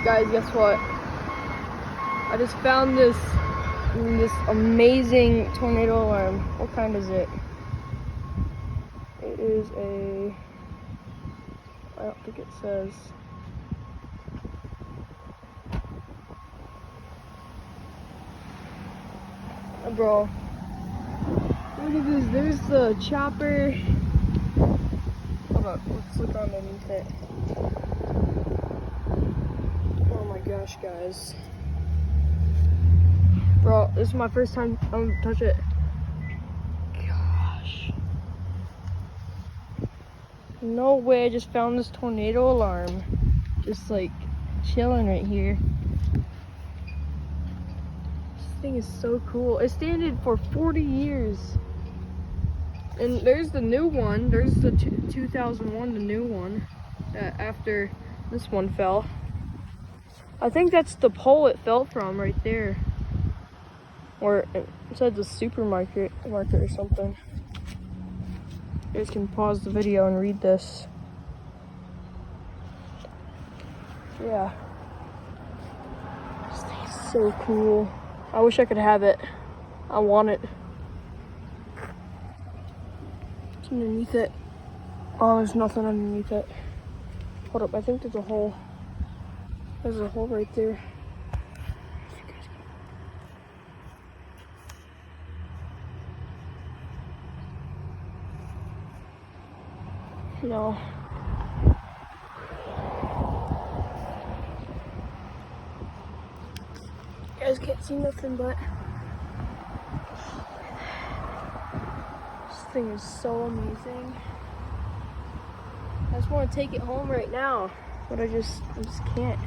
Guys, guess what? I just found this amazing tornado alarm. What kind is it? It is a, I don't think it says. Bro, look at this. There's the chopper. Hold up, let's look underneath it. Oh my gosh, guys. Bro, this is my first time touch it. Gosh. No way, I just found this tornado alarm. Just like chilling right here. This thing is so cool. It standed for 40 years. And there's the new one. There's the 2001, the new one. After this one fell. I think that's the pole it fell from right there. Or it said the supermarket or something. You guys can pause the video and read this. Yeah. This thing is so cool. I wish I could have it. I want it. What's underneath it? Oh, there's nothing underneath it. Hold up, I think there's a hole. There's a hole right there. No. You guys can't see nothing, but this thing is so amazing. I just want to take it home right now, but I just can't.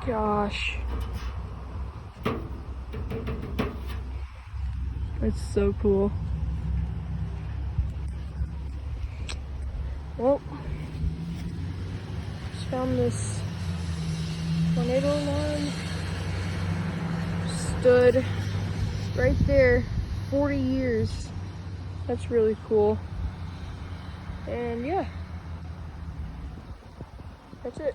Gosh. It's so cool. Well, just found this tornado alarm. Stood right there 40 years. That's really cool. And yeah, that's it.